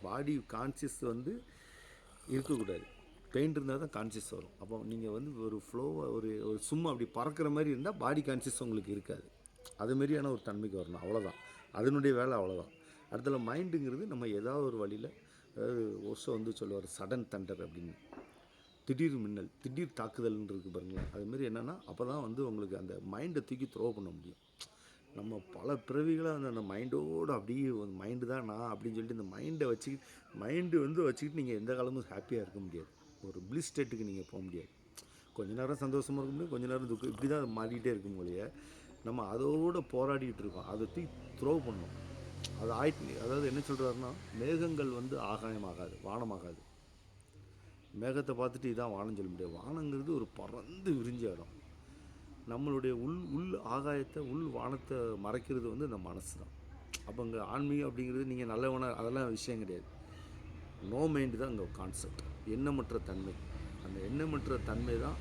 பாடி conscious வந்து இருக்கக்கூடாது. Pain இருந்தால் தான் கான்சியஸ் வரும். அப்போ நீங்கள் வந்து ஒரு ஃப்ளோவாக ஒரு ஒரு சும்மா அப்படி பறக்கிற மாதிரி இருந்தால் பாடி கான்சியஸ் உங்களுக்கு இருக்காது. அதுமாரியான ஒரு தன்மைக்கு வரணும், அவ்வளோதான். அதனுடைய வேலை அவ்வளோதான். அடுத்தது மைண்டுங்கிறது நம்ம ஏதாவது ஒரு வழியில், அதாவது ஓஷோ வந்து சொல்லுவார் சடன் தண்டர் அப்படின்னு, திடீர் மின்னல், திடீர் தாக்குதல்னு இருக்குது பாருங்களேன். அதுமாரி என்னென்னா அப்போ தான் வந்து உங்களுக்கு அந்த மைண்டை தூக்கி த்ரோ பண்ண முடியும். நம்ம பல பிறவிகளாக அந்த மைண்டோடு அப்படியே மைண்டு தான் நான் அப்படின்னு சொல்லிட்டு இந்த மைண்டை வச்சுக்கிட்டு நீங்கள் எந்த காலமும் ஹாப்பியாக இருக்க முடியாது. ஒரு பிளிஸ் ஸ்டேட்டுக்கு நீங்கள் போக முடியாது. கொஞ்ச நேரம் சந்தோஷமாக இருக்க முடியும், கொஞ்சம் நேரம் துக்கம், இப்படி தான் மாறிக்கிட்டே இருக்கும் போலயே. நம்ம அதோடு போராடிக்கிட்டு இருக்கோம். அதை தூக்கி த்ரோ பண்ணணும். அது அதாவது என்ன சொல்கிறாருன்னா, மேகங்கள் வந்து ஆகாயமாகாது, வானமாகாது. மேகத்தை பார்த்துட்டு இதான் வானம் சொல்ல முடியாது. வானங்கிறது ஒரு பறந்து விரிஞ்ச இடம். நம்மளுடைய உள் ஆகாயத்தை, உள் வானத்தை மறைக்கிறது வந்து இந்த மனசு தான். அப்போ இங்கே ஆன்மீகம் அப்படிங்கிறது நீங்கள் நல்லவன அதெல்லாம் விஷயம் கிடையாது. நோ மைண்டு தான் இங்கே கான்செப்ட். எண்ணமற்ற தன்மை. அந்த எண்ணமற்ற தன்மை தான்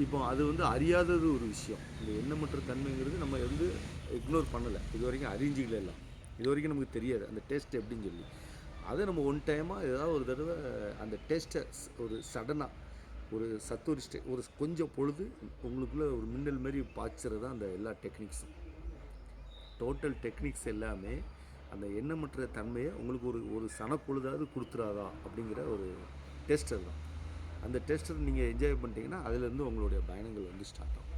இப்போ அது வந்து அறியாதது ஒரு விஷயம். இந்த எண்ணமற்ற தன்மைங்கிறது நம்ம வந்து இக்னோர் பண்ணலை, இது வரைக்கும் அறிஞ்சிக்கல. எல்லாம் இது வரைக்கும் நமக்கு தெரியாது அந்த டேஸ்ட் எப்படின்னு சொல்லி. அதை நம்ம ஒன் டைமாக ஏதாவது ஒரு தடவை அந்த டேஸ்ட்டை ஒரு சடனாக ஒரு சத்தோரிஸ்ட்டு ஒரு கொஞ்சம் பொழுது உங்களுக்குள்ளே ஒரு மின்னல் மாரி பாய்ச்சறது தான் அந்த எல்லா டெக்னிக்ஸும். டோட்டல் டெக்னிக்ஸ் எல்லாமே அந்த எண்ணமற்ற தன்மையை உங்களுக்கு ஒரு சனப்பொழுதாவது கொடுத்துறாதா அப்படிங்கிற ஒரு டெஸ்டர் தான். அந்த டெஸ்டர் நீங்கள் என்ஜாய் பண்ணிட்டீங்கன்னா அதிலேருந்து உங்களுடைய பயணங்கள் வந்து ஸ்டார்ட் ஆகும்.